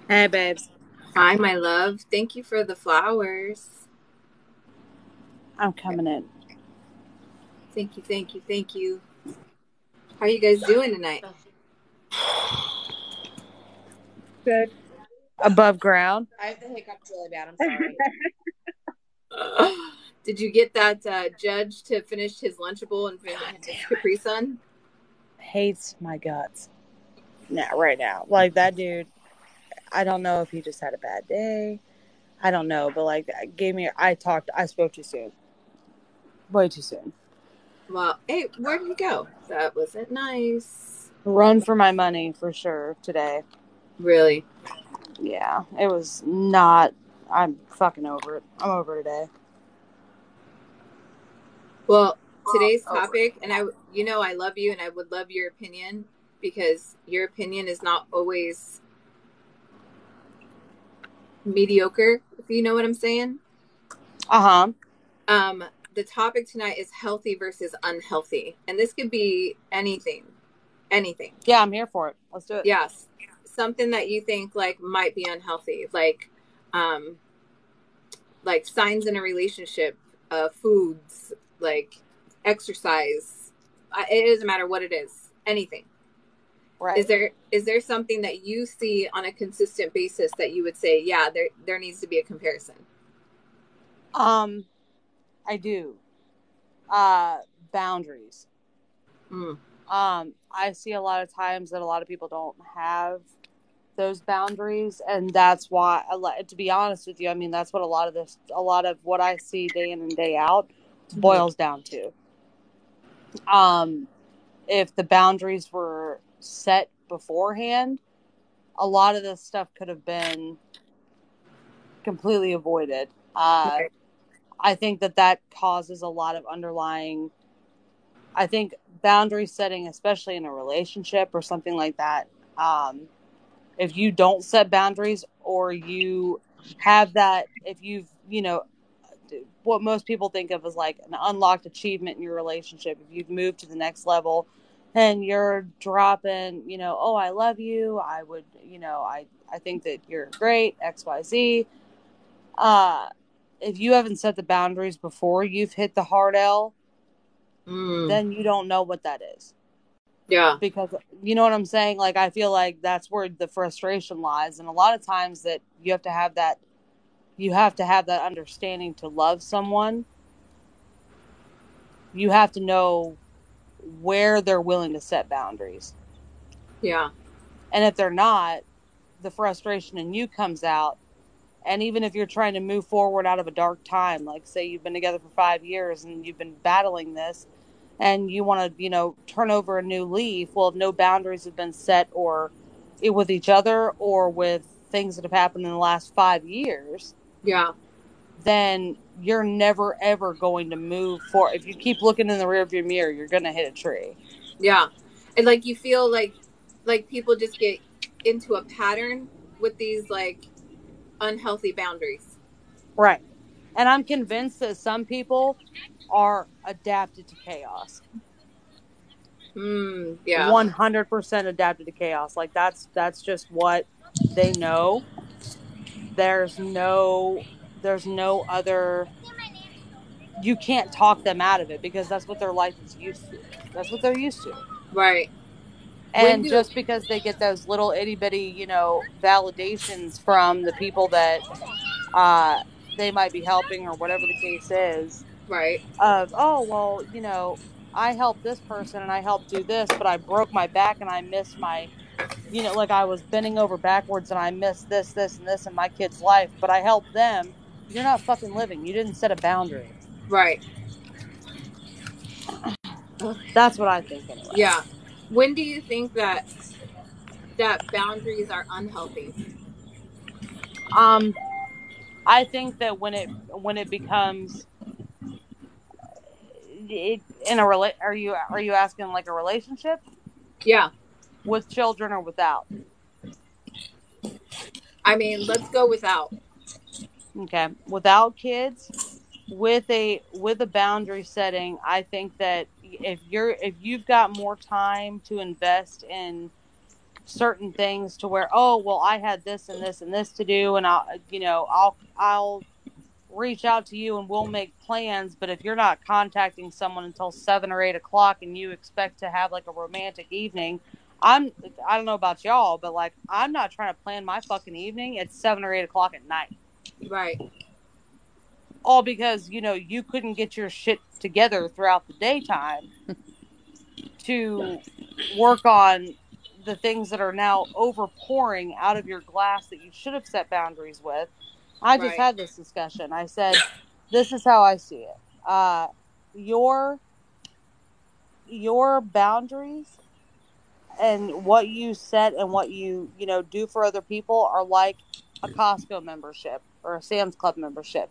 Hey, babes. Hi, my love. Thank you for the flowers. I'm coming in. Thank you, thank you, thank you. How are you guys doing tonight? Good. Above ground. I have the hiccups really bad. I'm sorry. Did you get that judge to finish his Lunchable and God his damn Capri Sun? it. Hates my guts. Now, right now. Like, that dude, I don't know if he just had a bad day. I don't know, but like, I spoke too soon. Way too soon. Well, hey, where did he go? That wasn't nice. Run for my money for sure today. Really? Yeah, it was not. I'm fucking over it. I'm over today. Well, today's Over it. topic, and I love you, and I would love your opinion because your opinion is not always mediocre. If you know what I'm saying. Uh huh. Um, the topic tonight is healthy versus unhealthy, and this could be anything, anything. Yeah, I'm here for it. Let's do it. Yes, something that you think like might be unhealthy, um, like signs in a relationship, foods, like exercise. It doesn't matter what it is. Anything. Right. Is there something that you see on a consistent basis that you would say, yeah, there needs to be a comparison? Um, I do. Uh, Boundaries. Mm. I see a lot of times that a lot of people don't have those boundaries, and that's why, to be honest with you, I mean, that's what a lot of what I see day in and day out Mm-hmm. boils down to. Um, if the boundaries were set beforehand, a lot of this stuff could have been completely avoided. Right. I think that causes a lot of underlying. I think boundary setting, especially in a relationship or something like that, if you don't set boundaries or you have that, if you've, what most people think of as like an unlocked achievement in your relationship, if you've moved to the next level and you're dropping, oh, I love you. I would, I think that you're great, XYZ. Uh, if you haven't set the boundaries before you've hit the hard L, Mm. then you don't know what that is. Yeah. Because you know what I'm saying? Like, I feel like that's where the frustration lies. And a lot of times that you have to have that understanding to love someone. You have to know where they're willing to set boundaries. Yeah. And if they're not, the frustration in you comes out. And even if you're trying to move forward out of a dark time, like say you've been together for 5 years and you've been battling this and you want to, turn over a new leaf, well, if no boundaries have been set or with each other or with things that have happened in the last 5 years, Yeah. then you're never ever going to move forward. If you keep looking in the rearview mirror, you're going to hit a tree. Yeah. And like you feel like people just get into a pattern with these like unhealthy boundaries. Right. And I'm convinced that some people are adapted to chaos. Yeah. 100% adapted to chaos. Like that's just what they know. There's no there's no other, you can't talk them out of it because that's what their life is used to. That's what they're used to. Right. When And do just because they get those little itty bitty, validations from the people that uh they might be helping or whatever the case is, right. of, oh, well, I helped this person and I helped do this, but I broke my back and I missed my, like I was bending over backwards and I missed this and this in my kid's life, but I helped them. You're not fucking living. You didn't set a boundary. Right. That's what I think anyway. Yeah. When do you think that boundaries are unhealthy? um I think that when it becomes it, in a are you asking like a relationship Yeah. with children or without? I mean, let's go without. Okay, without kids, with a boundary setting, I think that if you've got more time to invest in certain things to where, oh, well, I had this and this and this to do, and I'll reach out to you and we'll make plans. But if you're not contacting someone until 7 or 8 o'clock and you expect to have like a romantic evening, I don't know about y'all, but like, I'm not trying to plan my fucking evening at 7 or 8 o'clock at night. Right. All because, you couldn't get your shit together throughout the daytime to work on the things that are now overpouring out of your glass that you should have set boundaries with. I just had this discussion. I said, this is how I see it. Your boundaries and what you set and what you do for other people are like a Costco membership or a Sam's Club membership.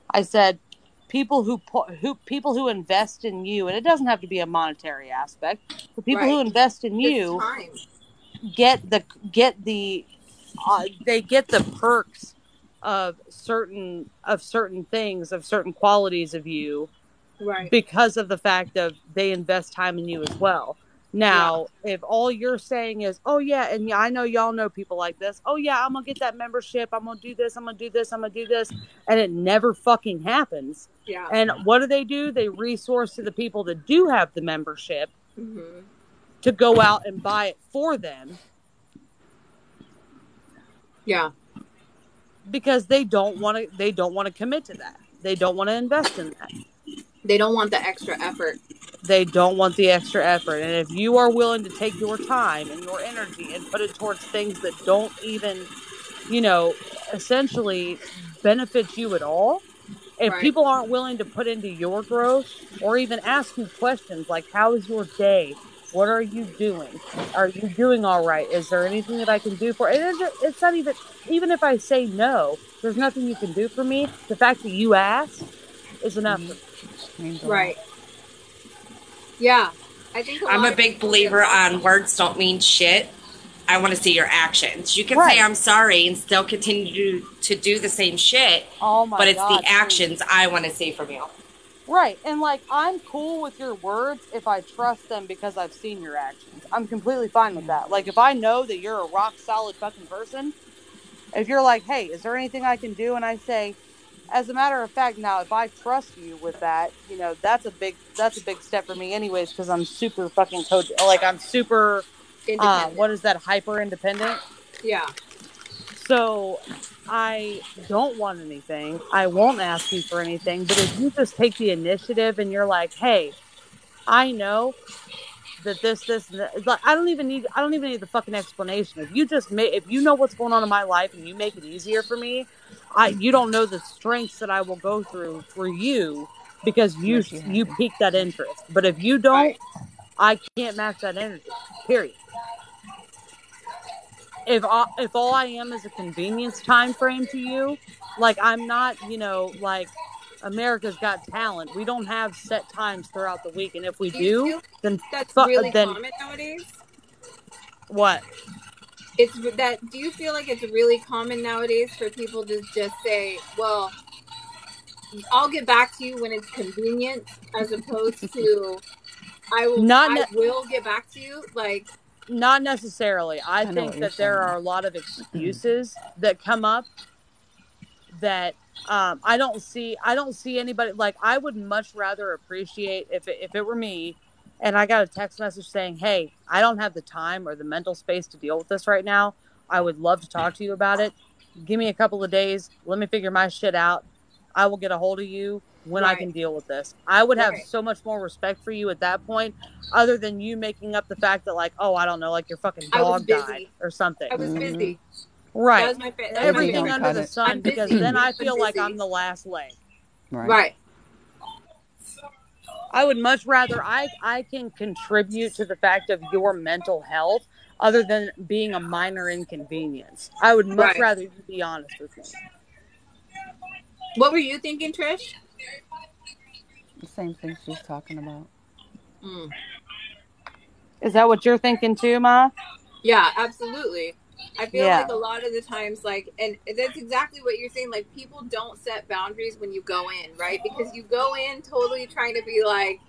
I said, people who invest in you, and it doesn't have to be a monetary aspect, but people who invest in you get the perks of certain things, of certain qualities of you, right? Because of the fact of they invest time in you as well. Now, if all you're saying is, oh yeah, and I know y'all know people like this, oh yeah, I'm gonna get that membership, I'm gonna do this, I'm gonna do this, I'm gonna do this, and it never fucking happens. Yeah. And what do? They resource to the people that do have the membership to go out and buy it for them. Yeah. Because they don't want to commit to that. They don't want to invest in that. They don't want the extra effort. They don't want the extra effort. And if you are willing to take your time and your energy and put it towards things that don't even, essentially benefit you at all, if people aren't willing to put into your growth or even ask you questions like, how is your day? What are you doing? Are you doing all right? Is there anything that I can do for it? It's not even if I say no, there's nothing you can do for me. The fact that you ask is enough for me. Right. Yeah. I think I'm a big believer on words don't mean shit. I want to see your actions. You can say I'm sorry and still continue to do the same shit. Oh my God. But it's the actions I want to see from you. Right. And like, I'm cool with your words if I trust them because I've seen your actions. I'm completely fine with that. Like, if I know that you're a rock solid fucking person, if you're like, hey, is there anything I can do? And I say, as a matter of fact, now, if I trust you with that, that's a big step for me anyways, because I'm super fucking I'm super, what is that, hyper independent? Yeah. So I don't want anything. I won't ask you for anything. But if you just take the initiative and you're like, hey, I know that this, like, I don't even need the fucking explanation. If you know what's going on in my life and you make it easier for me, you don't know the strengths that I will go through for you because you pique that interest. But if you don't, I can't match that energy. Period. If all I am is a convenience time frame to you, like, I'm not, like America's Got Talent. We don't have set times throughout the week, and if we do, then that's really common nowadays. What? Do you feel like it's really common nowadays for people to just say, well, I'll get back to you when it's convenient, as opposed to I will get back to you? Like, not necessarily. I think that there are a lot of excuses that come up that I don't see anybody. Like, I would much rather appreciate if it were me and I got a text message saying, hey, I don't have the time or the mental space to deal with this right now. I would love to talk to you about it. Give me a couple of days. Let me figure my shit out. I will get a hold of you when I can deal with this. I would have so much more respect for you at that point, other than you making up the fact that, like, oh, I don't know, like your fucking dog died or something. I was busy. Right. Everything under the sun, because then I feel like I'm the last leg. Right. I would much rather I can contribute to the fact of your mental health other than being a minor inconvenience. I would much rather you be honest with me. What were you thinking, Trish? The same thing she's talking about. Is that what you're thinking too, Ma? Yeah, absolutely. I feel like a lot of the times, like, and that's exactly what you're saying, like, people don't set boundaries when you go in, right? Because you go in totally trying to be like,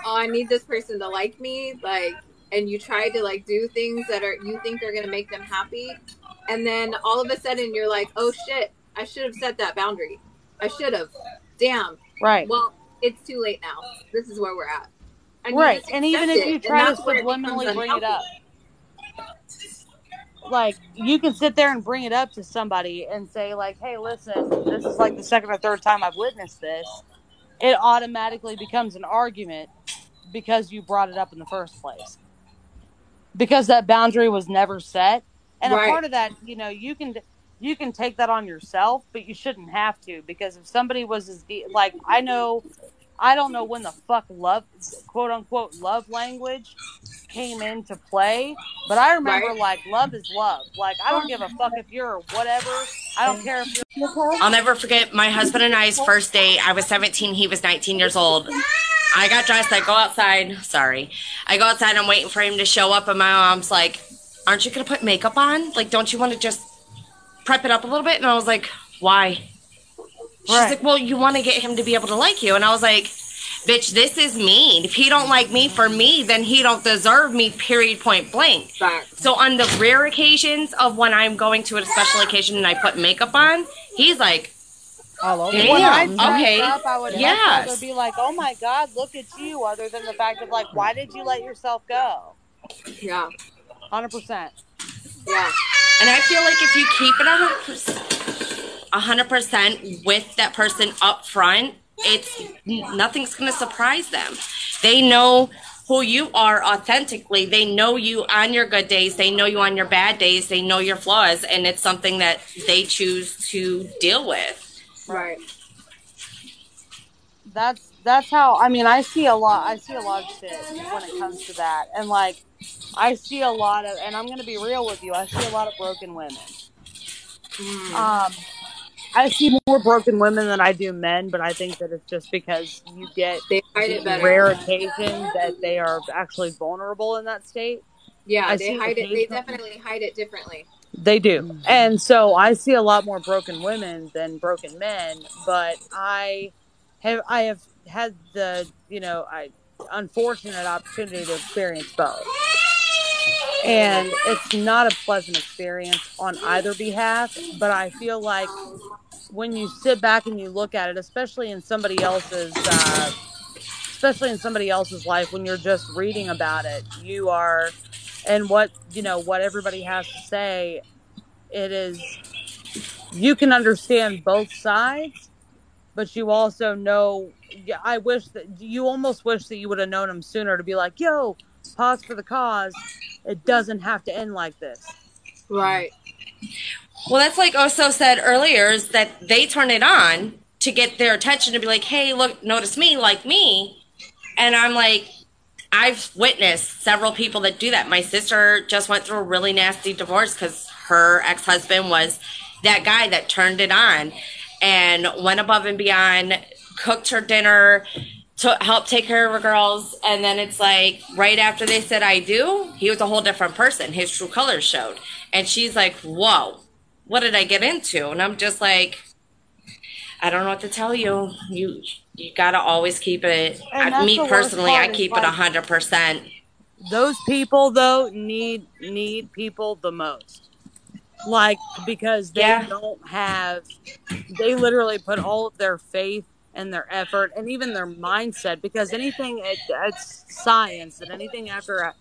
oh, I need this person to like me. Like, and you try to like do things that are you think are going to make them happy, and then all of a sudden you're like, oh shit, I should have set that boundary. I should have. Damn. Right. Well, it's too late now. This is where we're at. And right. And even if you try to subliminally bring it up, like, you can sit there and bring it up to somebody and say, like, hey, listen, this is like the second or third time I've witnessed this. It automatically becomes an argument because you brought it up in the first place. Because that boundary was never set. And right. A part of that, you know, you can take that on yourself, but you shouldn't have to. Because if somebody was as deep, like, I don't know when the fuck love, quote unquote, love language came into play, but I remember right. Like, love is love. Like, I don't give a fuck if you're whatever. I don't care if you're. I'll never forget my husband and I's first date. I was 17. He was 19 years old. I got dressed. I go outside. Sorry. I go outside. I'm waiting for him to show up. And my mom's like, aren't you going to put makeup on? Like, don't you want to just prep it up a little bit? And I was like, why? She's right. Like, well, you want to get him to be able to like you. And I was like, bitch, this is mean. If he don't like me for me, then he don't deserve me, period, point blank. So on the rare occasions of when I'm going to a special occasion and I put makeup on, he's like, damn, okay, up, I would yes. Be like, oh my God, look at you, other than the fact of like, why did you let yourself go? Yeah. 100%. Yeah. And I feel like if you keep it 100% with that person up front, nothing's going to surprise them. They know who you are authentically. They know you on your good days. They know you on your bad days. They know your flaws, and it's something that they choose to deal with. Right. That's how, I mean, I see a lot of shit when it comes to that. And like, I see a lot of, and I'm going to be real with you, I see a lot of broken women. I see more broken women than I do men, but I think that it's just because you get rare occasions that they are actually vulnerable in that state. Yeah, they hide it. They definitely hide it differently. They do. And so I see a lot more broken women than broken men, but I have had the, unfortunate opportunity to experience both. And it's not a pleasant experience on either behalf, but I feel like when you sit back and you look at it, especially in somebody else's life, when you're just reading about it, you are, and what everybody has to say, it is, you can understand both sides, but you also know, you almost wish that you would have known them sooner to be like, yo, pause for the cause. It doesn't have to end like this. Right. Well, that's like Oso said earlier, is that they turn it on to get their attention, to be like, hey, look, notice me, like me. And I'm like, I've witnessed several people that do that. My sister just went through a really nasty divorce because her ex-husband was that guy that turned it on and went above and beyond, cooked her dinner, helped take care of her girls. And then it's like, right after they said I do, he was a whole different person. His true colors showed. And she's like, whoa, what did I get into? And I'm just like, I don't know what to tell you. You got to always keep it. Me personally, I keep it 100%. Those people, though, need people the most. Like, because they don't have, they literally put all of their faith and their effort and even their mindset, because it's science that anything after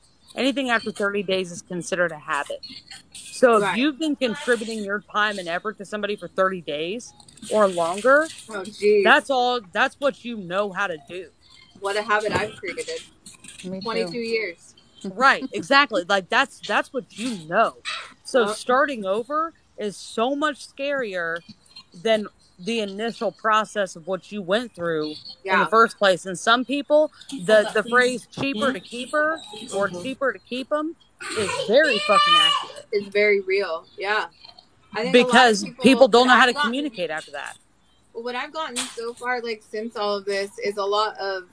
30 days is considered a habit. So if you've been contributing your time and effort to somebody for 30 days or longer, that's what you know how to do. What a habit I've created. 22 years. Right, exactly. Like that's what you know. So starting over is so much scarier than the initial process of what you went through in the first place. And some people, the phrase cheaper to keep her or cheaper to keep them is very fucking accurate. It's very real. Yeah. I think because people don't know how to communicate after that. What I've gotten so far, like, since all of this, is a lot of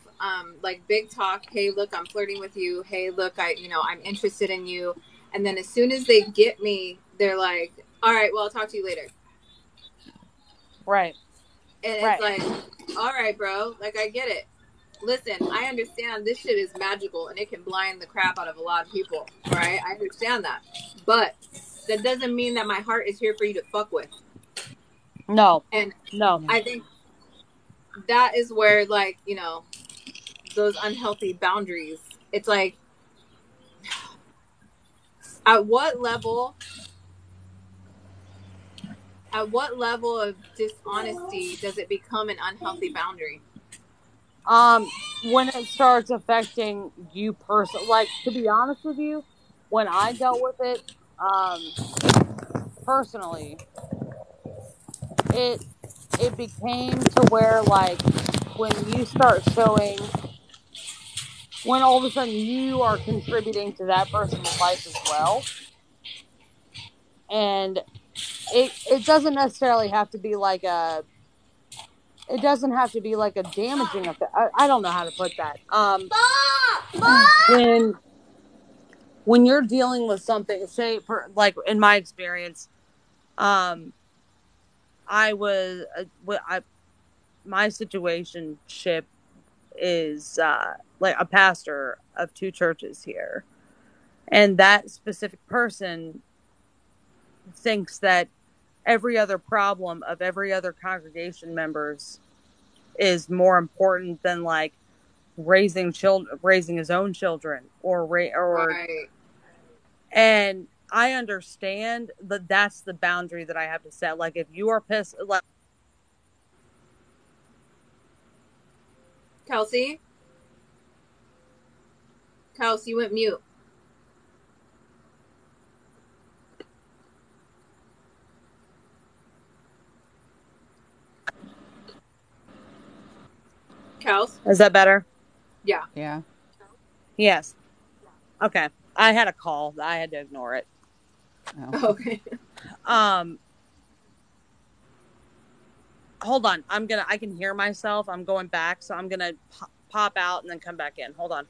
like big talk. Hey, look, I'm flirting with you. Hey, look, I'm interested in you. And then as soon as they get me, they're like, all right, well, I'll talk to you later. Right. And it's like, all right, bro, like, I get it. listen, I understand this shit is magical and it can blind the crap out of a lot of people. All right, I understand that, but that doesn't mean that my heart is here for you to fuck with. No, And no. I think that is where, like, you know, those unhealthy boundaries. It's like, at what level of dishonesty does it become an unhealthy boundary? When it starts affecting you personally, like, to be honest with you, when I dealt with it, personally, it became to where, like, when you start showing, when all of a sudden you are contributing to that person's life as well, and it doesn't necessarily have to be like a, it doesn't have to be like a damaging effect. I don't know how to put that. When you're dealing with something, say, like in my experience, I was, my situationship is like a pastor of 2 churches here, and that specific person thinks that every other problem of every other congregation members is more important than, like, raising his own children, or Right. and I understand that that's the boundary that I have to set. Like, if you are pissed, like, Kelsey, you went mute. Kels? Is that better? Yeah. Yeah. Yes. Okay. I had a call. I had to ignore it. Oh. Okay. Hold on. I can hear myself. I'm going back, so I'm gonna pop out and then come back in. Hold on.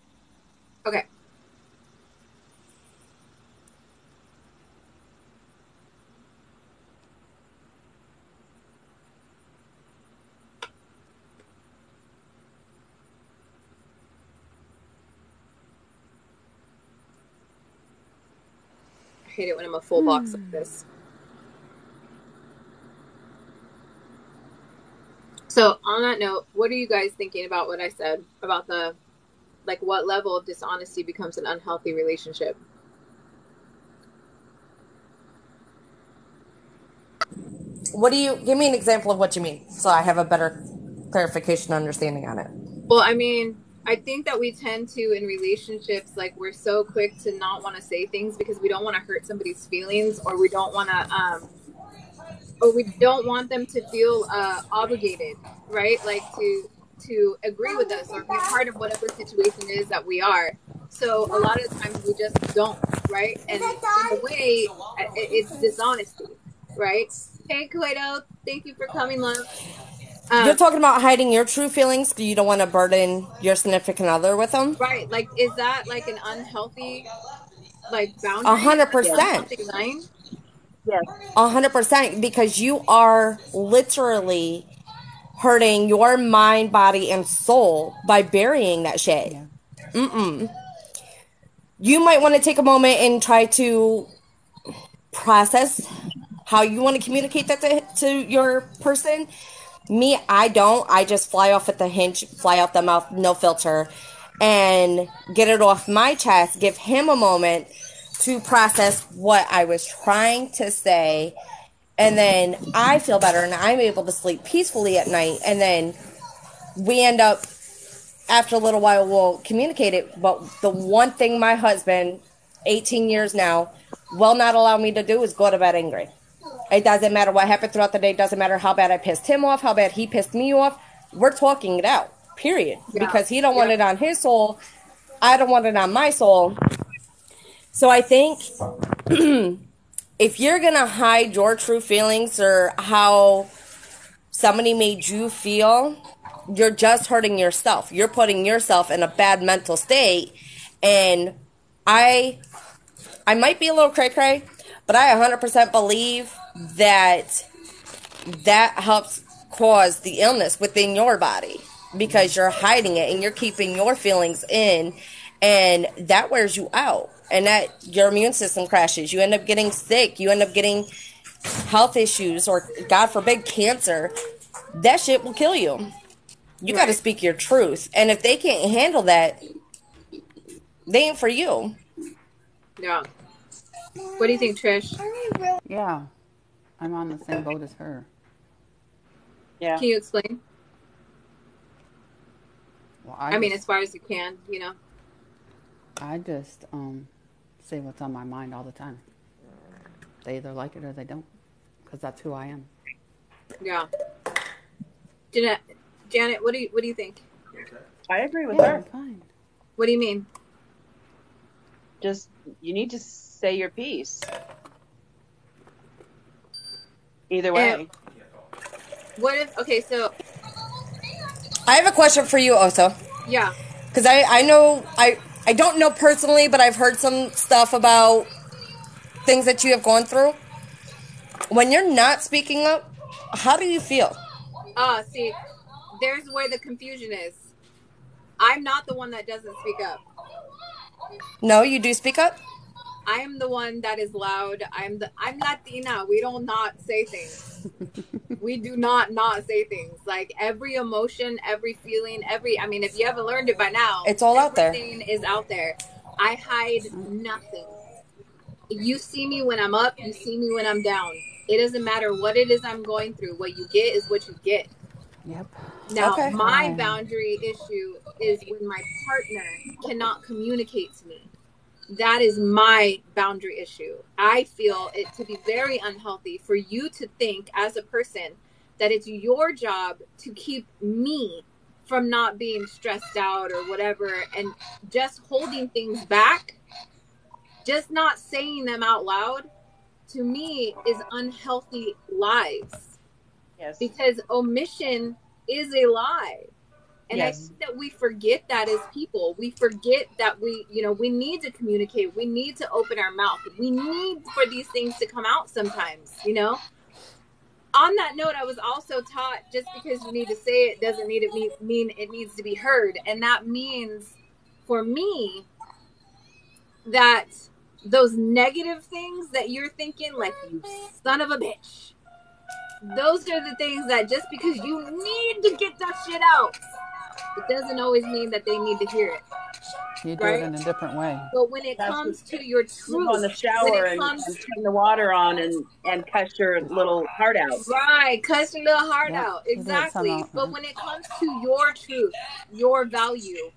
Okay. I hate it when I'm a full box like this. So on that note, what are you guys thinking about what I said about the, like, what level of dishonesty becomes an unhealthy relationship? What do you give me an example of what you mean so I have a better clarification understanding on it? Well, I mean, I think that we tend to, in relationships, like, we're so quick to not want to say things because we don't want to hurt somebody's feelings, or we don't want to or we don't want them to feel obligated, right? Like, to agree with us or be part of whatever situation it is that we are. So a lot of times we just don't, right? And in a way, it's dishonesty, right? Hey, Kuwaito, thank you for coming, love. You're talking about hiding your true feelings because you don't want to burden your significant other with them? Right. Like, is that like an unhealthy, like, boundary? 100%. Unhealthy line? Yes. 100%, because you are literally hurting your mind, body, and soul by burying that shit. Yeah. You might want to take a moment and try to process how you want to communicate that to your person. Me, I don't. I just fly off at the hinge, fly off the mouth, no filter, and get it off my chest. Give him a moment to process what I was trying to say, and then I feel better and I'm able to sleep peacefully at night. And then we end up, after a little while, we'll communicate it. But the one thing my husband, 18 years now, will not allow me to do is go to bed angry. It doesn't matter what happened throughout the day. It doesn't matter how bad I pissed him off, how bad he pissed me off. We're talking it out, period. Yeah. Because he don't want it on his soul. I don't want it on my soul. So I think if you're going to hide your true feelings or how somebody made you feel, you're just hurting yourself. You're putting yourself in a bad mental state. And I might be a little cray-cray, but I 100% believe that helps cause the illness within your body. because you're hiding it and you're keeping your feelings in, and that wears you out, and that your immune system crashes. You end up getting sick. You end up getting health issues, or God forbid, cancer. That shit will kill you. You got to speak your truth. And if they can't handle that, they ain't for you. Yeah. What do you think, Trish? Yeah, I'm on the same boat as her. Yeah. Can you explain? Well, I mean, as far as you can, you know. I just say what's on my mind all the time. They either like it or they don't, because that's who I am. Yeah. Janet, what do you think? I agree with Yeah, her. I'm fine. What do you mean? Just, you need to say your piece. Either way. What if, okay, so. I have a question for you, Oso. Yeah. Because I know, I don't know personally, but I've heard some stuff about things that you have gone through. When you're not speaking up, how do you feel? See, there's where the confusion is. I'm not the one that doesn't speak up. No, you do speak up? I am the one that is loud. I'm Latina. We don't not say things. We do not say things. Like, every emotion, every feeling, I mean, if you haven't learned it by now, it's all out there. Everything is out there. I hide nothing. You see me when I'm up. You see me when I'm down. It doesn't matter what it is I'm going through. What you get is what you get. Yep. Now, my boundary issue is when my partner cannot communicate to me. That is my boundary issue. I feel it to be very unhealthy for you to think as a person that it's your job to keep me from not being stressed out or whatever, and just holding things back, just not saying them out loud, to me is unhealthy lies. Yes. Because omission is a lie. And yes. I think that we forget that as people. We forget that we need to communicate. We need to open our mouth. We need for these things to come out sometimes, On that note, I was also taught just because you need to say it doesn't mean it needs to be heard. And that means, for me, that those negative things that you're thinking, like, you son of a bitch, those are the things that just because you need to get that shit out, it doesn't always mean that they need to hear it. You do it in a different way. But when it comes to your truth, on the shower and turn the water on and cuss your little heart out. Right, cuss your little heart out. Exactly. But when it comes to your truth, your value,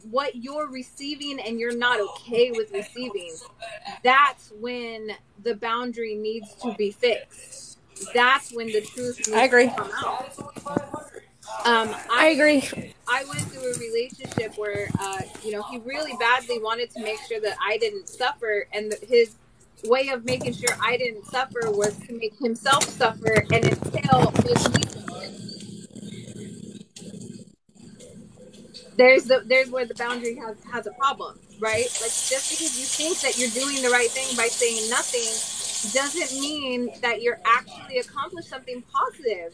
what you're receiving and you're not okay with receiving, that's when the boundary needs to be fixed. That's when the truth needs to come out. I agree. I went through a relationship where, he really badly wanted to make sure that I didn't suffer, and his way of making sure I didn't suffer was to make himself suffer and entail me. There's where the boundary has a problem, right? Like, just because you think that you're doing the right thing by saying nothing doesn't mean that you're actually accomplishing something positive.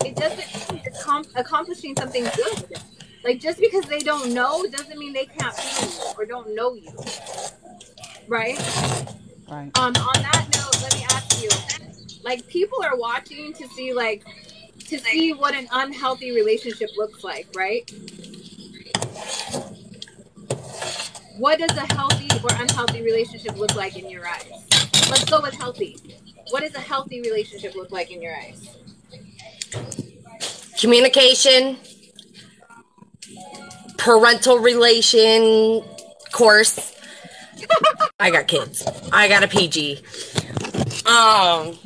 It doesn't mean you're accomplishing something good. Like, just because they don't know doesn't mean they can't feel you or don't know you. Right? Right. On that note, let me ask you, like, people are watching to see what an unhealthy relationship looks like, right? What does a healthy or unhealthy relationship look like in your eyes? Let's go with healthy. What does a healthy relationship look like in your eyes? Communication, parental relation course. I got kids. I got a PG. I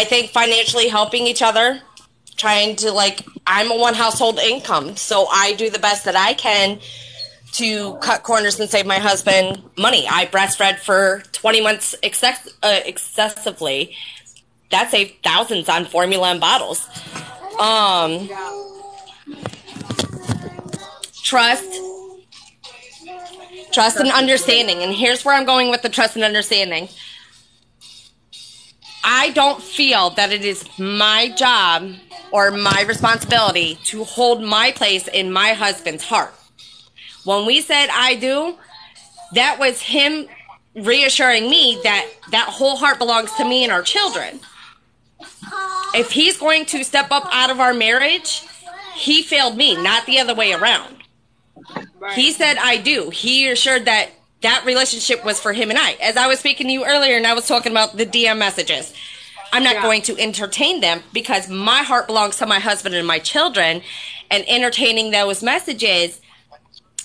think financially helping each other, trying to, I'm a one household income, so I do the best that I can to cut corners and save my husband money. I breastfed for 20 months excessively. That saved thousands on formula and bottles. Trust and understanding. And here's where I'm going with the trust and understanding. I don't feel that it is my job or my responsibility to hold my place in my husband's heart. When we said I do, that was him reassuring me that that whole heart belongs to me and our children. If he's going to step up out of our marriage, he failed me, not the other way around. Right. He said I do. He assured that that relationship was for him and I. As I was speaking to you earlier and I was talking about the DM messages, I'm not going to entertain them because my heart belongs to my husband and my children. And entertaining those messages,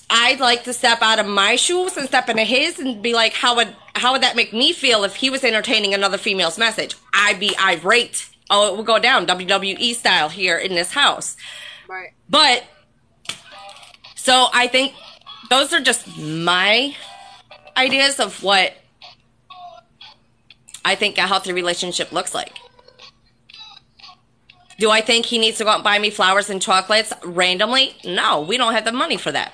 I'd like to step out of my shoes and step into his and be like, how would that make me feel if he was entertaining another female's message? I'd be irate. Oh, it would go down WWE style here in this house. Right. But, so I think those are just my ideas of what I think a healthy relationship looks like. Do I think he needs to go out and buy me flowers and chocolates randomly? No, we don't have the money for that.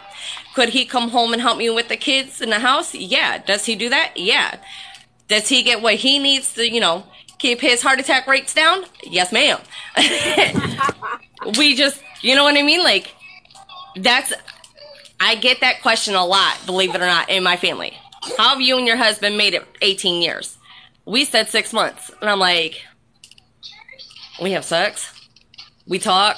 Could he come home and help me with the kids in the house? Yeah. Does he do that? Yeah. Does he get what he needs to, keep his heart attack rates down? Yes, ma'am. We just, you know what I mean? Like, I get that question a lot, believe it or not, in my family. How have you and your husband made it 18 years? We said 6 months. And I'm like, we have sex. We talk.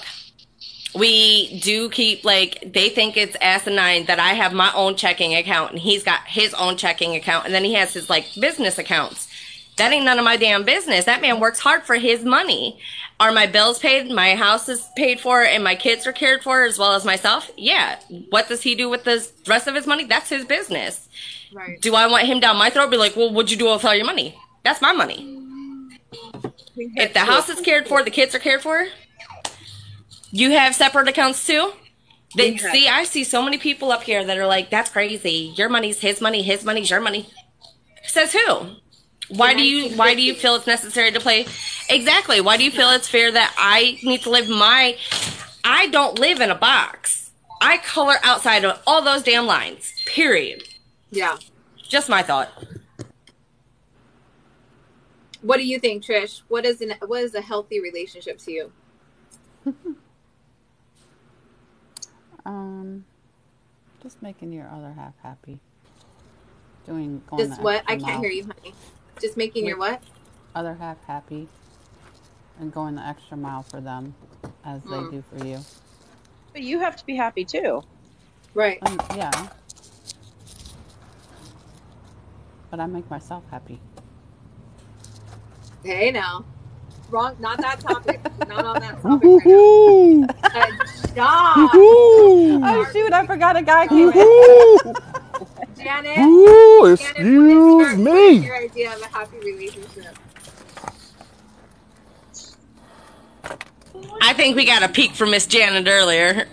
We do keep, they think it's asinine that I have my own checking account and he's got his own checking account. And then he has his, business accounts. That ain't none of my damn business. That man works hard for his money. Are my bills paid? My house is paid for and my kids are cared for as well as myself? Yeah. What does he do with the rest of his money? That's his business. Right. Do I want him down my throat? Be like, well, what'd you do with all your money? That's my money. If the house is cared for, the kids are cared for. You have separate accounts too? See, I see so many people up here that are like, that's crazy. Your money's his money, his money's your money. Says who? Why do you feel it's necessary to play? Exactly. Why do you feel it's fair that I need to live I don't live in a box. I color outside of all those damn lines. Period. Yeah. Just my thought. What do you think, Trish? What is a healthy relationship to you? Just making your other half happy. Going Just the what? extra I can't mile. hear you, honey. Just making your what? Other half happy, and going the extra mile for them, as they do for you. But you have to be happy too. Right. Yeah. But I make myself happy. Hey now. Wrong, not that topic. Not on that topic right now. Stop. Oh shoot! I forgot a guy came in. Janet. Ooh, Janet, excuse me. your idea of a happy relationship? I think we got a peek from Miss Janet earlier.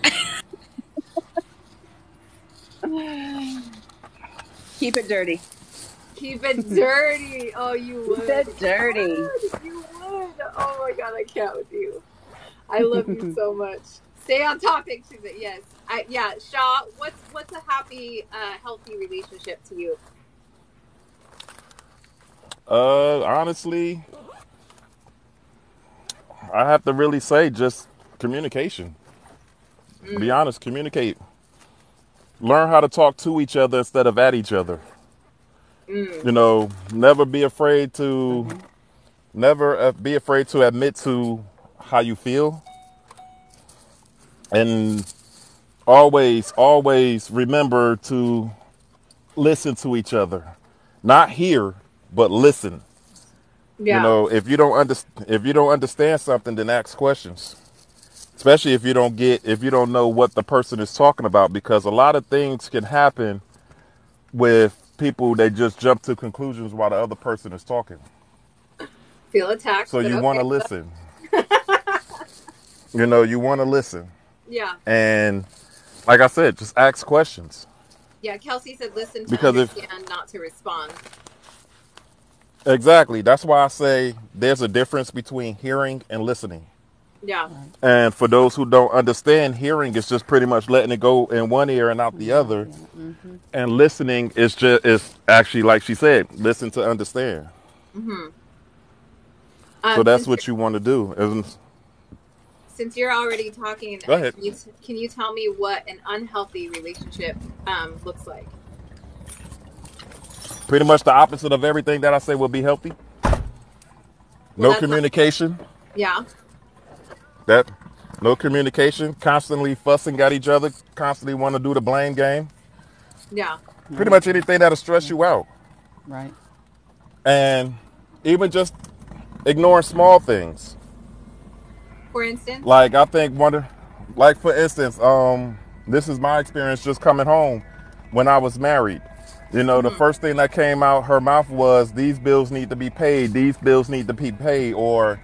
Keep it dirty. Keep it dirty. Oh, you would. Keep it dirty. You would. Oh my God, I can't with you. I love you so much. Stay on topic, Susan. Yes. Shaw, what's a happy, healthy relationship to you? Honestly, I have to really say just communication. Be honest, communicate. Learn how to talk to each other instead of at each other. Never be afraid to admit to how you feel. And always remember to listen to each other. Not hear, but listen. Yeah. If you don't understand something, then ask questions. Especially if you don't know what the person is talking about, because a lot of things can happen with people that just jump to conclusions while the other person is talking. Feel attacked. So you want to listen. You want to listen. Yeah. And like I said, just ask questions. Yeah, Kelsey said listen to Because understand, not to respond. Exactly. That's why I say there's a difference between hearing and listening. Yeah. And for those who don't understand, hearing is just pretty much letting it go in one ear and out the other. Mm-hmm. And listening is actually, like she said, listen to understand. Mm-hmm. So that's Since what you want to do. since you're already talking, Go ahead. can you tell me what an unhealthy relationship looks like? Pretty much the opposite of everything that I say will be healthy. Well, No that's not, communication. yeah. That no communication. Constantly fussing at each other. Constantly want to do the blame game. Yeah. Pretty much anything that'll stress you out. Right. And even just ignoring small things. For instance. Like I think like for instance, this is my experience just coming home when I was married. You know, the first thing that came out her mouth was, these bills need to be paid, these bills need to be paid, or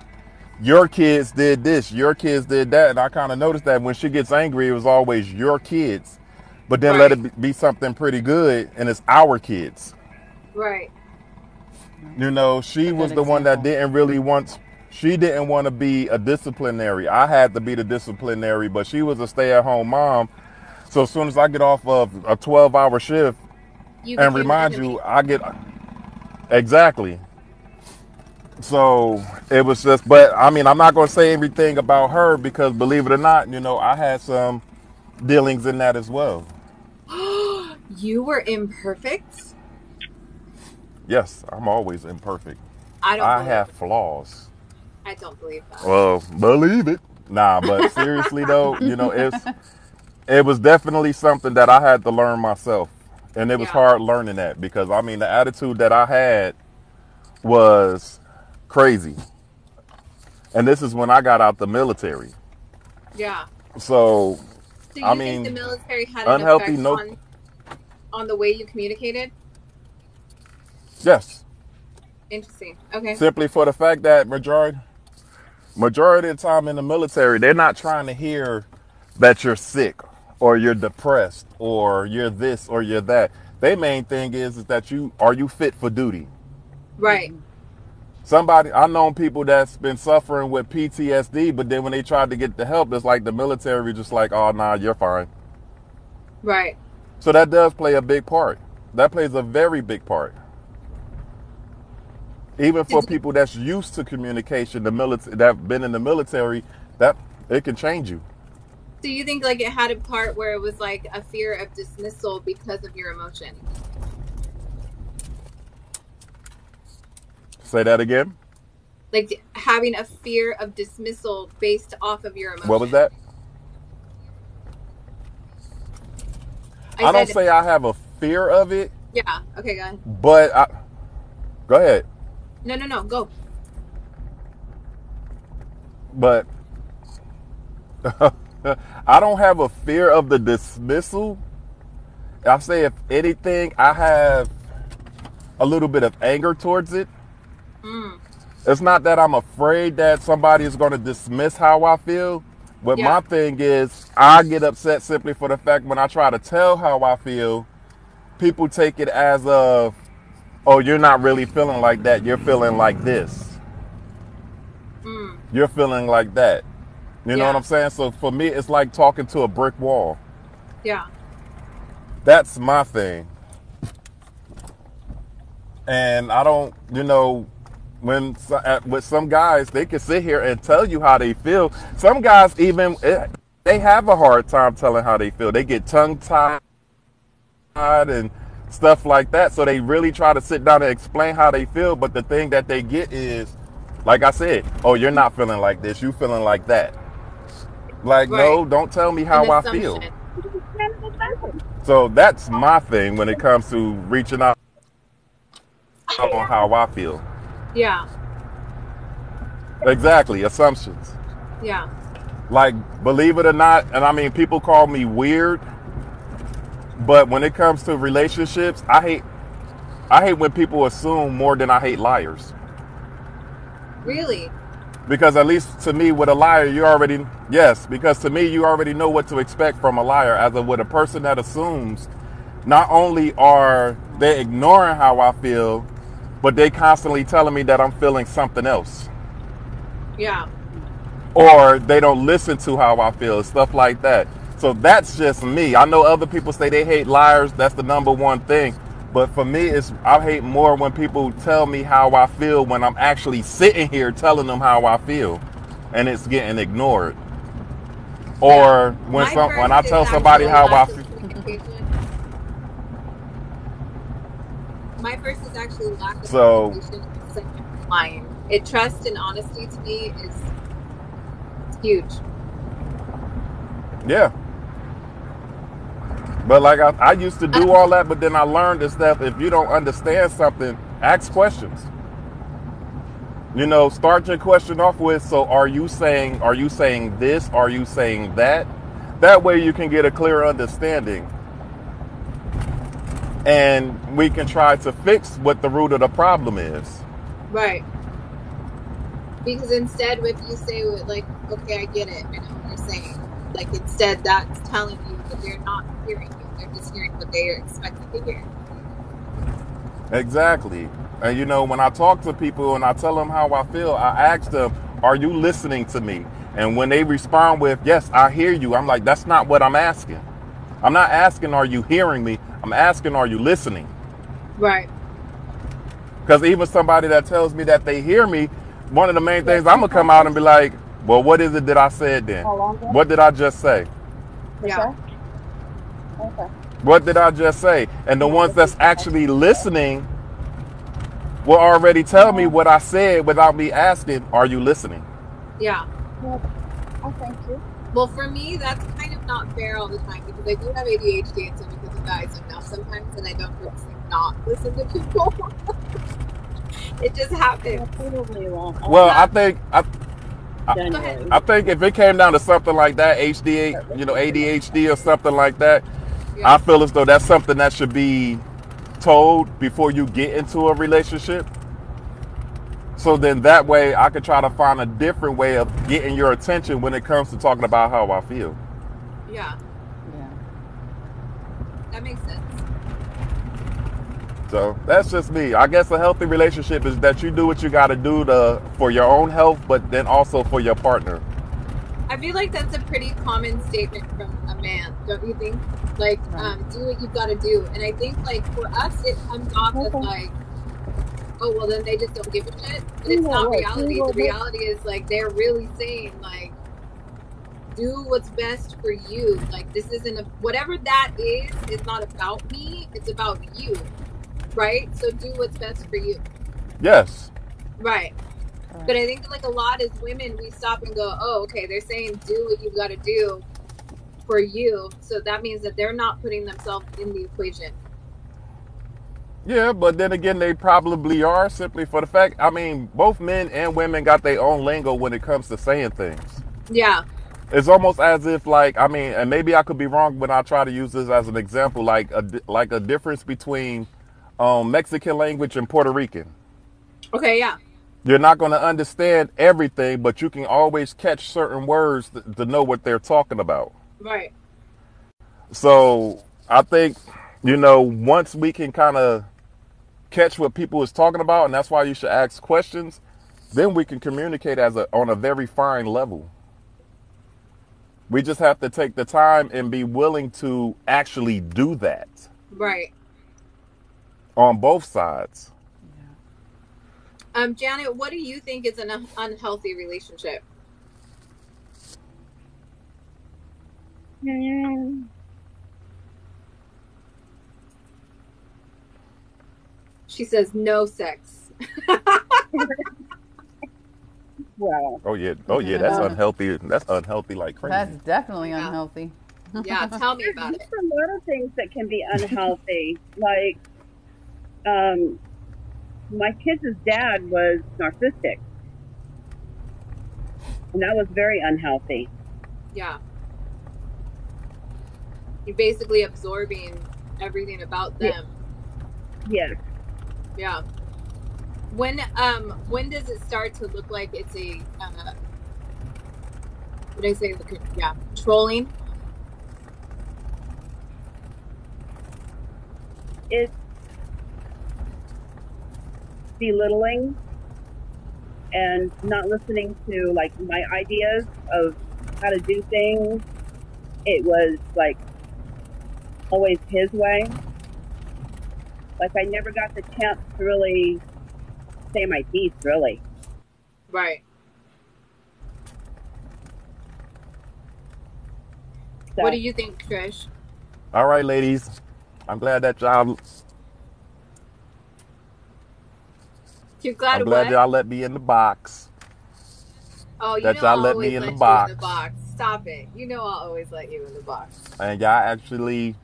your kids did this, your kids did that. And I kind of noticed that when she gets angry, it was always your kids. But then let it be something pretty good, and it's our kids. Right. You know, she was the one that she didn't want to be a disciplinary. I had to be the disciplinary, but she was a stay-at-home mom. So as soon as I get off of a 12-hour shift, and remind you, I get exactly. So it was just, but I mean, I'm not going to say everything about her because believe it or not, you know, I had some dealings in that as well. You were imperfect? Yes, I'm always imperfect. I have flaws. I don't believe that. Well, believe it. Nah, but seriously though, you know, it was definitely something that I had to learn myself. And it was hard learning that because, I mean, the attitude that I had was crazy. And this is when I got out the military. Yeah. So you I think mean, the military had unhealthy, an effect on the way you communicated? Yes. Interesting. Okay. Simply for the fact that majority of the time in the military, they're not trying to hear that you're sick or you're depressed or you're this or you're that. Their main thing is that are you fit for duty? Right. I've known people that's been suffering with PTSD, but then when they tried to get the help, it's like the military just like, oh, nah, you're fine. Right. So that does play a big part. That plays a very big part. Even for people that's used to communication, that've been in the military, that it can change you. Do you think like it had a part where it was like a fear of dismissal because of your emotion? Say that again? Like having a fear of dismissal based off of your emotion. What was that? I don't say I have a fear of it. Yeah. Okay, go ahead. But go ahead. No, go. But I don't have a fear of the dismissal. I say if anything, I have a little bit of anger towards it. It's not that I'm afraid that somebody is going to dismiss how I feel. But my thing is, I get upset simply for the fact when I try to tell how I feel, people take it as of, oh, you're not really feeling like that. You're feeling like this. You're feeling like that. You know what I'm saying? So for me, it's like talking to a brick wall. Yeah. That's my thing. And I don't, you know, with some guys, they can sit here and tell you how they feel. Some guys they have a hard time telling how they feel. They get tongue-tied and stuff like that. So they really try to sit down and explain how they feel. But the thing that they get is, like I said, oh, you're not feeling like this. You feeling like that. Like, no, don't tell me how I feel. So that's my thing when it comes to reaching out on how I feel. Yeah. Exactly. Assumptions. Yeah. Like, believe it or not, and I mean, people call me weird, but when it comes to relationships, I hate when people assume more than I hate liars. Really? Because at least to me, with a liar, because to me, you already know what to expect from a liar. As with a person that assumes, not only are they ignoring how I feel, but they constantly telling me that I'm feeling something else. Yeah. Or they don't listen to how I feel, stuff like that. So that's just me. I know other people say they hate liars. That's the number one thing. But for me, I hate more when people tell me how I feel when I'm actually sitting here telling them how I feel, and it's getting ignored. Yeah. Or when when I tell somebody actually how I lack of feel. communication. My first is actually lack of So communication. And second, lying. Trust and honesty to me is huge. yeah. But like I used to do all that, but then I learned this stuff. If you don't understand something, ask questions. Start your question off with, so are you saying this? Are you saying that? That way you can get a clear understanding. And we can try to fix what the root of the problem is. Right. Because instead, if you say, like, okay, I get it, I know what you're saying. Like, instead, that's telling you that they're not hearing you. They're just hearing what they are expected to hear. Exactly. And when I talk to people and I tell them how I feel, I ask them, are you listening to me? And when they respond with, yes, I hear you, I'm like, that's not what I'm asking. I'm not asking, are you hearing me? I'm asking, are you listening? Right. Because even somebody that tells me that they hear me, one of the main things I'm going to come out and be like, well, what is it that I said then? What did I just say? Yeah. Okay. What did I just say? And the ones that's actually listening will already tell me what I said without me asking, are you listening? Yeah. Well, thank you. Well, for me, that's kind of not fair all the time because I do have ADHD, and so because of that, I zone out sometimes, and I don't purposely not listen to people. It just happens. Totally wrong. Well, I think Genuinely. I think if it came down to something like that, ADHD or something like that, Yeah. I feel as though that's something that should be told before you get into a relationship. So then that way I could try to find a different way of getting your attention when it comes to talking about how I feel. Yeah. Yeah. That makes sense. So that's just me. I guess a healthy relationship is that you do what you got to do for your own health, but then also for your partner. I feel like that's a pretty common statement from a man, don't you think? Like, do what you've got to do. And I think, like, for us, it comes off as like, oh, well, then they just don't give a shit. And it's not reality. The reality is, like, they're really saying, like, do what's best for you. Like, this isn't whatever that is not about me. It's about you. Right? So do what's best for you. Yes. Right. But I think like a lot as women, we stop and go, oh, okay, they're saying do what you've got to do for you. So that means that they're not putting themselves in the equation. Yeah, but then again, they probably are, simply for the fact, I mean, both men and women got their own lingo when it comes to saying things. Yeah. It's almost as if, like, I mean, and maybe I could be wrong when I try to use this as an example, like a difference between Mexican language and Puerto Rican. Okay, yeah. You're not going to understand everything, but you can always catch certain words to know what they're talking about. Right. So I think, once we can kind of catch what people is talking about, and that's why you should ask questions, then we can communicate on a very fine level. We just have to take the time and be willing to actually do that. Right. On both sides. Janet, what do you think is an unhealthy relationship? She says no sex. Well. Oh yeah, that's unhealthy. That's unhealthy like crazy. That's definitely unhealthy. Yeah, tell me about it. There's a lot of things that can be unhealthy. Like, my kids' dad was narcissistic. And that was very unhealthy. Yeah. You're basically absorbing everything about them. Yes. Yeah. When does it start to look like it's a what did I say? Yeah, trolling. It's belittling and not listening to like my ideas of how to do things. It was like always his way. Like I never got the chance to really say my piece, really. Right. So, What do you think, Trish? All right, ladies. I'm glad that y'all. You're glad I'm of glad what? y'all let me in the box. Oh, you That know y'all I'll let me always in the let you in the box, box. Stop it. You know I'll always let you in the box. and y'all actually,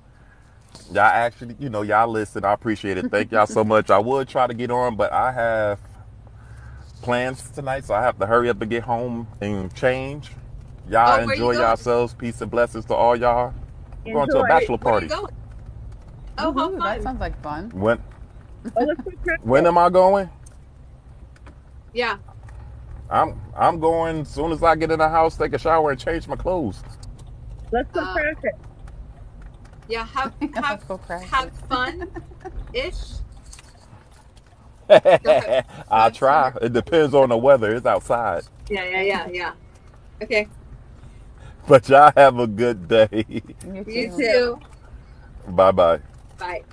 y'all listen. I appreciate it. Thank y'all so much. I would try to get on, but I have plans tonight, so I have to hurry up and get home and change. Y'all Oh, where you enjoy going? yourselves. Peace and blessings to all y'all. I'm going to a enjoy. bachelor Where you party. going? Oh, how Woohoo! That fun. sounds like fun. When Oh, let's go when practice. am I going? Yeah. I'm going as soon as I get in the house, take a shower, and change my clothes. Let's go Uh, practice. yeah. Let's go crash Have it. fun ish. So I have fun. try. It depends on the weather. It's outside. Yeah. Okay. But y'all have a good day. You You too. too. Bye bye. Bye.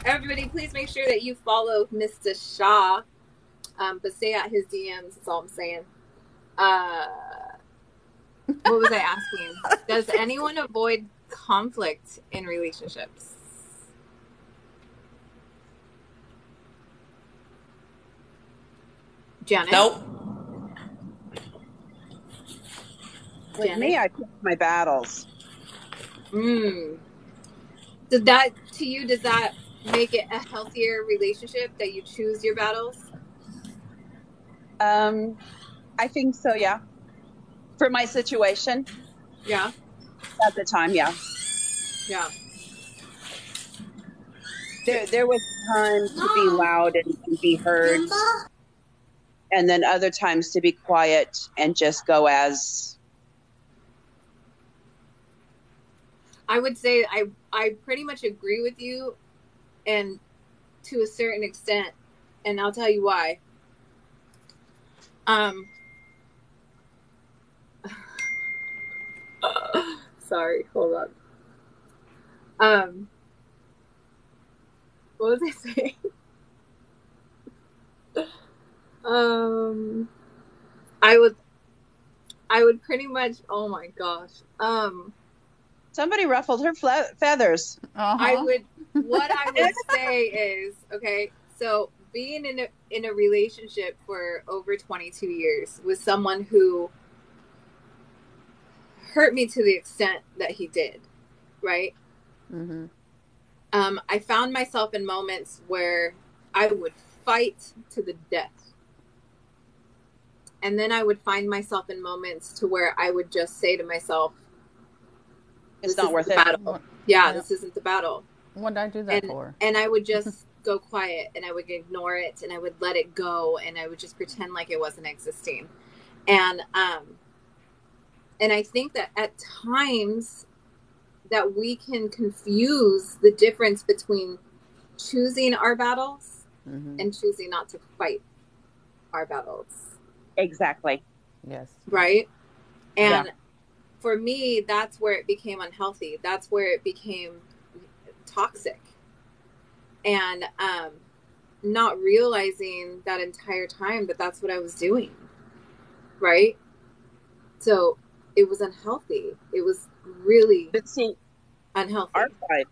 Everybody, please make sure that you follow Mr. Shaw. But stay at his DMs. That's all I'm saying. What was I asking? Does anyone avoid conflict in relationships? Janet? Nope. With Janet? Me, I pick my battles. Does that, to you, does that make it a healthier relationship that you choose your battles? I think so, yeah. For my situation Yeah. at the time, yeah. Yeah. There was time to be loud and be heard, and then other times to be quiet and just go as. I would say I pretty much agree with you, and to a certain extent, and I'll tell you why. Sorry, hold on. What was I saying? I would pretty much, oh my gosh. Somebody ruffled her feathers. What I would say is, okay, so being in a relationship for over 22 years with someone who hurt me to the extent that he did, right? Mm-hmm. I found myself in moments where I would fight to the death. And then I would find myself in moments to where I would just say to myself, It's not worth it. Battle. Yeah, this isn't the battle. What did I do that for? And I would just go quiet, and I would ignore it, and I would let it go, and I would just pretend like it wasn't existing. And I think that at times that we can confuse the difference between choosing our battles and choosing not to fight our battles. Exactly. Yes. Right? And for me, that's where it became unhealthy. That's where it became toxic. And not realizing that entire time that that's what I was doing. Right? So it was unhealthy. It was really unhealthy. Our fight.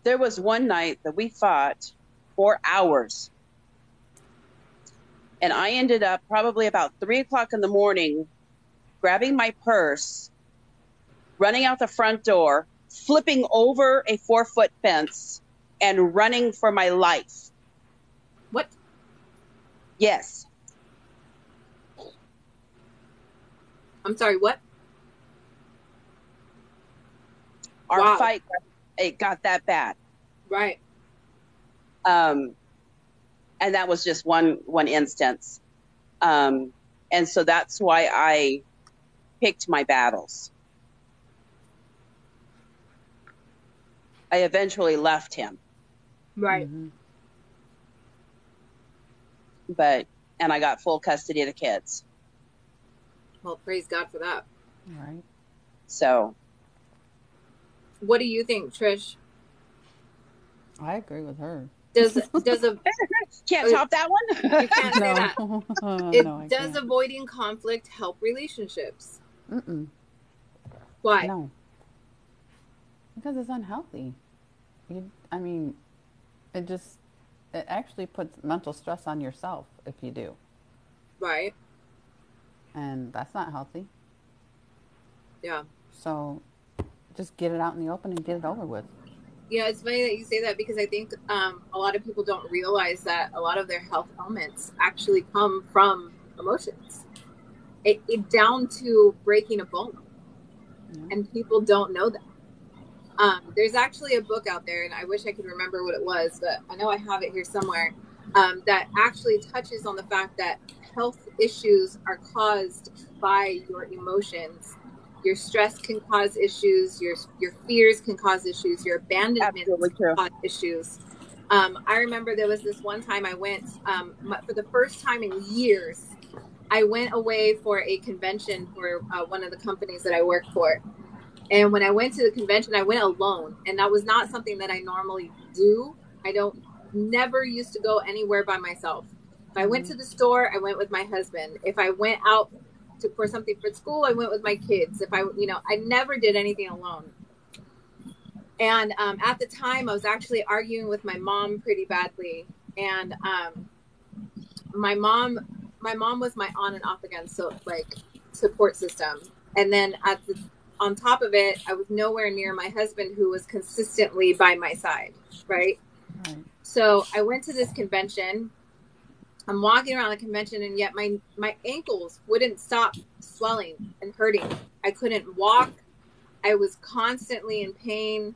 There was one night that we fought for hours. And I ended up probably about 3:00 in the morning, grabbing my purse, running out the front door, flipping over a 4-foot fence, and running for my life. What? Yes. I'm sorry, what? Our fight, it got that bad. Right. And that was just one instance. And so that's why I picked my battles. I eventually left him. Right. And I got full custody of the kids. Well, praise God for that. Right. So. What do you think, Trish? I agree with her. Does a Can't top that one. you can't say that. No, I Does can't. avoiding conflict help relationships? Mm-mm. Why? No, because it's unhealthy. I mean, it actually puts mental stress on yourself if you do, Right. and that's not healthy. Yeah. So, just get it out in the open and get it over with. Yeah, it's funny that you say that because I think a lot of people don't realize that a lot of their health ailments actually come from emotions. It down to breaking a bone, and people don't know that. There's actually a book out there, and I wish I could remember what it was, but I know I have it here somewhere, that actually touches on the fact that health issues are caused by your emotions. Your stress can cause issues. Your fears can cause issues. Your abandonment can cause issues. I remember there was this one time I went, for the first time in years, I went away for a convention for one of the companies that I work for. And when I went to the convention, I went alone. And that was not something that I normally do. Never used to go anywhere by myself. If I went to the store, I went with my husband. If I went out for something for school, I went with my kids. I never did anything alone. And at the time, I was actually arguing with my mom pretty badly. And my mom was my on and off again, so like support system. And then on top of it, I was nowhere near my husband, who was consistently by my side, right? So I went to this convention. I'm walking around the convention, and yet my ankles wouldn't stop swelling and hurting. I couldn't walk. I was constantly in pain.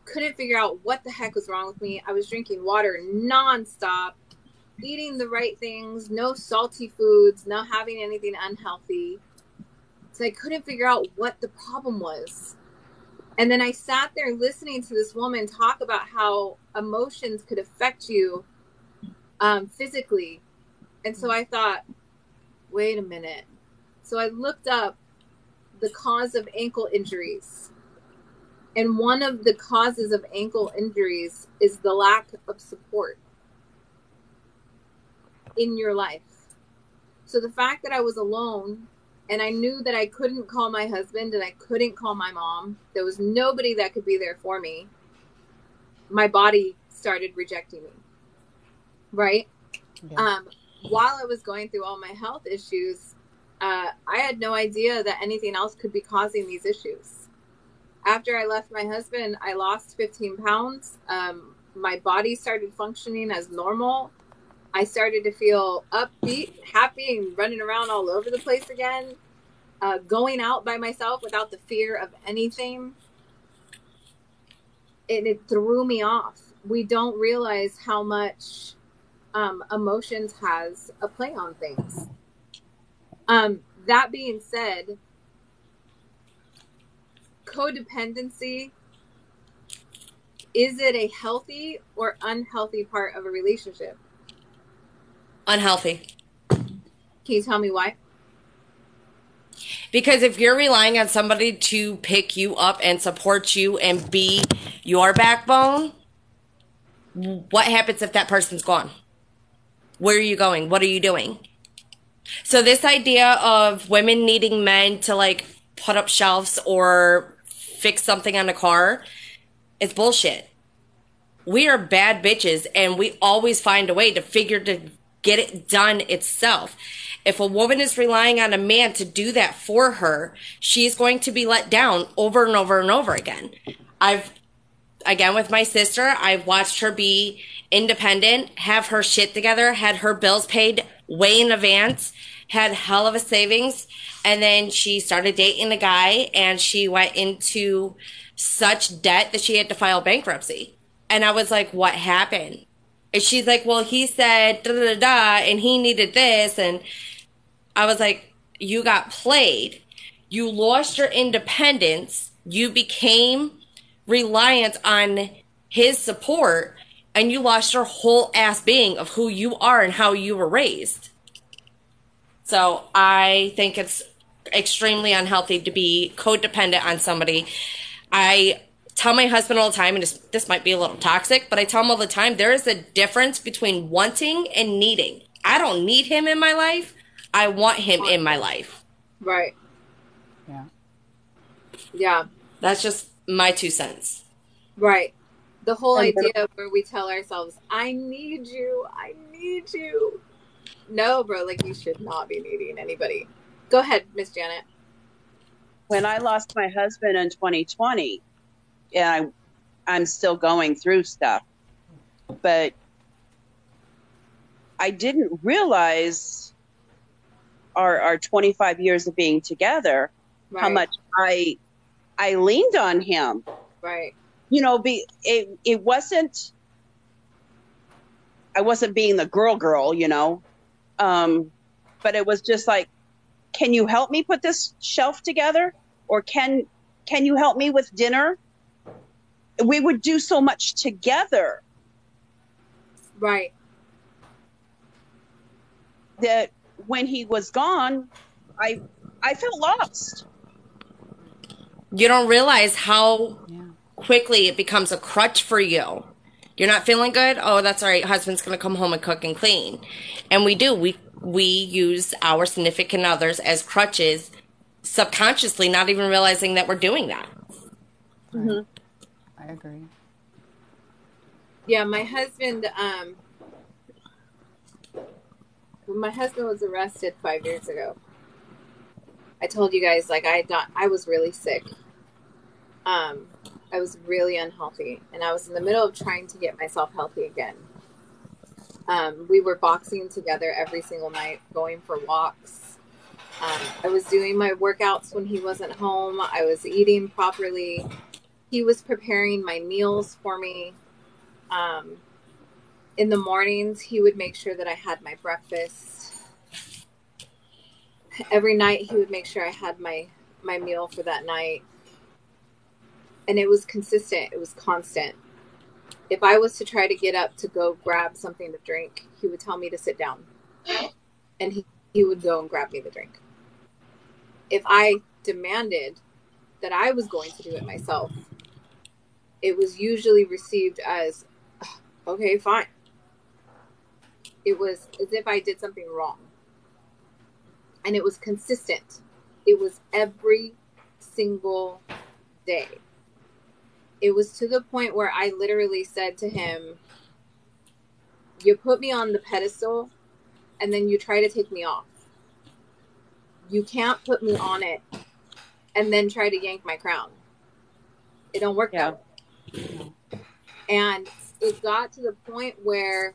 Couldn't figure out what the heck was wrong with me. I was drinking water nonstop, eating the right things, no salty foods, not having anything unhealthy. So I couldn't figure out what the problem was. And then I sat there listening to this woman talk about how emotions could affect you physically. And so I thought, wait a minute. So I looked up the cause of ankle injuries. And one of the causes of ankle injuries is the lack of support in your life. So the fact that I was alone, and I knew that I couldn't call my husband and I couldn't call my mom, there was nobody that could be there for me, my body started rejecting me. Right? Yeah. While I was going through all my health issues, I had no idea that anything else could be causing these issues. After I left my husband, I lost 15 pounds. My body started functioning as normal. I started to feel upbeat, happy, and running around all over the place again. Going out by myself without the fear of anything. It threw me off. We don't realize how much emotions has a play on things. That being said, codependency, is it a healthy or unhealthy part of a relationship? Unhealthy. Can you tell me why? Because if you're relying on somebody to pick you up and support you and be your backbone, what happens if that person's gone? Where are you going? What are you doing? So this idea of women needing men to like put up shelves or fix something on a car is bullshit. We are bad bitches, and we always find a way to get it done itself. If a woman is relying on a man to do that for her, she's going to be let down over and over and over again. Again, with my sister, I've watched her be independent, have her shit together, had her bills paid way in advance, had hell of a savings, and then she started dating a guy, and she went into such debt that she had to file bankruptcy. And I was like, what happened? And she's like, well, he said da-da-da-da, and he needed this. And I was like, you got played. You lost your independence. You became reliant on his support, and you lost your whole ass being of who you are and how you were raised. So I think it's extremely unhealthy to be codependent on somebody. I tell my husband all the time, and this might be a little toxic, but I tell him all the time, there is a difference between wanting and needing. I don't need him in my life. I want him in my life. Right. Yeah. Yeah. That's just my 2 cents. Right. The whole idea where we tell ourselves, I need you. I need you. No, bro, like you should not be needing anybody. Go ahead, Miss Janet. When I lost my husband in 2020, and I'm still going through stuff, but I didn't realize our 25 years of being together, how much I leaned on him. Right. You know, it wasn't, I wasn't being the girl, you know, but it was just like, can you help me put this shelf together? Or can you help me with dinner? We would do so much together. Right. That when he was gone, I felt lost. You don't realize how quickly it becomes a crutch for you. You're not feeling good? Oh, that's all right. Husband's going to come home and cook and clean. And we do. We use our significant others as crutches subconsciously, not even realizing that we're doing that. Right. I agree. Yeah, my husband, when my husband was arrested 5 years ago, I told you guys, like, I was really sick. I was really unhealthy, and I was in the middle of trying to get myself healthy again. We were boxing together every single night, going for walks. I was doing my workouts when he wasn't home. I was eating properly. He was preparing my meals for me. In the mornings, he would make sure that I had my breakfast. Every night, he would make sure I had my meal for that night. And it was consistent. It was constant. If I was to try to get up to go grab something to drink, he would tell me to sit down. And he would go and grab me the drink. If I demanded that I was going to do it myself, it was usually received as, okay, fine. It was as if I did something wrong. And it was consistent. It was every single day. It was to the point where I literally said to him, you put me on the pedestal and then you try to take me off. You can't put me on it and then try to yank my crown. It don't work that way. And it got to the point where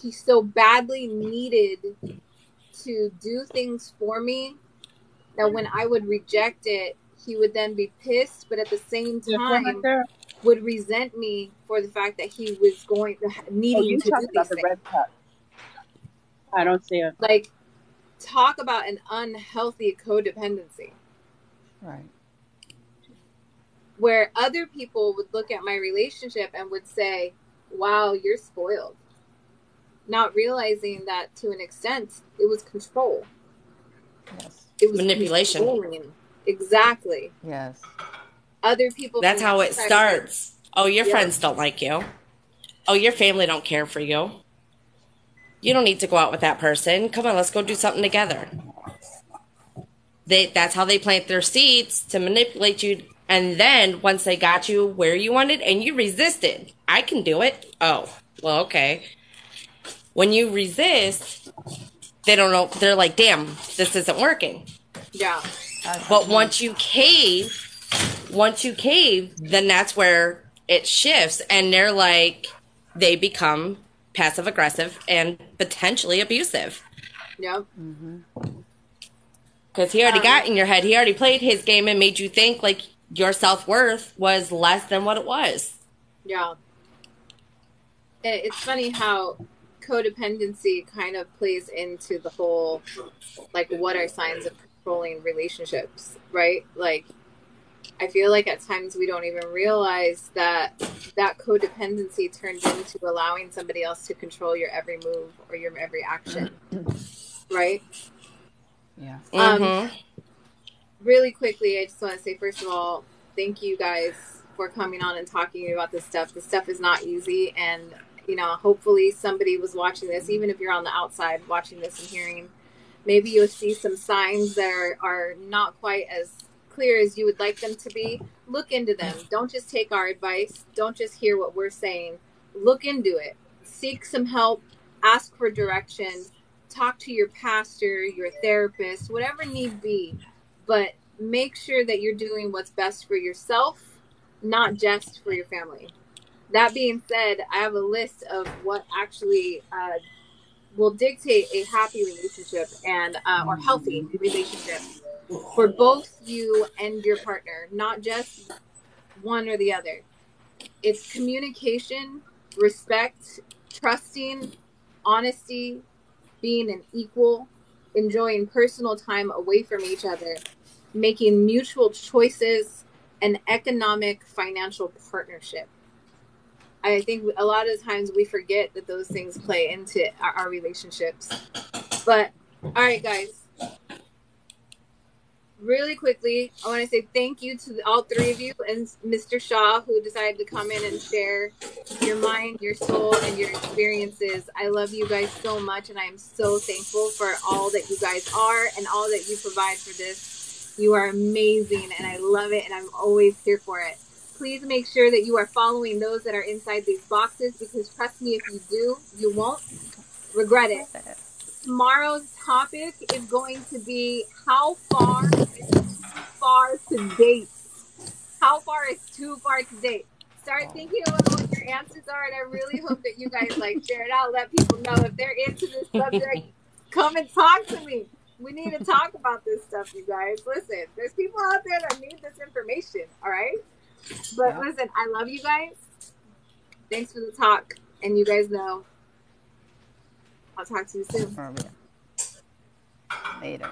he so badly needed to do things for me that when I would reject it, he would then be pissed, but at the same time would resent me for the fact that he was needing to do these things. Red cup. I don't see it. Like, talk about an unhealthy codependency. Right. Where other people would look at my relationship and would say, wow, you're spoiled. Not realizing that to an extent, it was control. Yes. It was manipulation. Controlling. Exactly. Yes. Other people. That's how it starts. Oh, your friends don't like you. Oh, your family don't care for you. You don't need to go out with that person. Come on, let's go do something together. That's how they plant their seeds to manipulate you. And then once they got you where you wanted and you resisted, I can do it. Oh, well, okay. When you resist, they don't know. They're like, damn, this isn't working. Yeah. But once you cave, then that's where it shifts. And they're like, they become passive aggressive and potentially abusive. Yep. Because he already got in your head. He already played his game and made you think like your self-worth was less than what it was. Yeah. It's funny how codependency kind of plays into the whole, like, what are signs of controlling relationships, right? Like, I feel like at times we don't even realize that codependency turns into allowing somebody else to control your every move or your every action, right? Yeah. Really quickly, I just want to say, first of all, Thank you guys for coming on and talking about this stuff. This stuff is not easy. And, you know, hopefully somebody was watching this, even if you're on the outside watching this and hearing, maybe you'll see some signs that are not quite as clear as you would like them to be. Look into them. Don't just take our advice. Don't just hear what we're saying. Look into it. Seek some help. Ask for direction. Talk to your pastor, your therapist, whatever need be. But make sure that you're doing what's best for yourself, not just for your family. That being said, I have a list of what actually will dictate a happy relationship and or healthy relationship for both you and your partner, not just one or the other. It's communication, respect, trusting, honesty, being an equal, enjoying personal time away from each other, making mutual choices, and economic financial partnership. I think a lot of times we forget that those things play into our relationships. But, all right, guys. Really quickly, I want to say thank you to all three of you and Mr. Shaw, who decided to come in and share your mind, your soul, and your experiences. I love you guys so much, and I am so thankful for all that you guys are and all that you provide for this. You are amazing, and I love it, and I'm always here for it. Please make sure that you are following those that are inside these boxes, because trust me, if you do, you won't regret it. Tomorrow's topic is going to be how far is too far to date. How far is too far to date? Start thinking about what your answers are, and I really hope that you guys like share it out. Let people know if they're into this subject. Come and talk to me. We need to talk about this stuff, you guys. Listen, there's people out there that need this information. All right, but listen, I love you guys. Thanks for the talk, and you guys know. I'll talk to you soon. Later.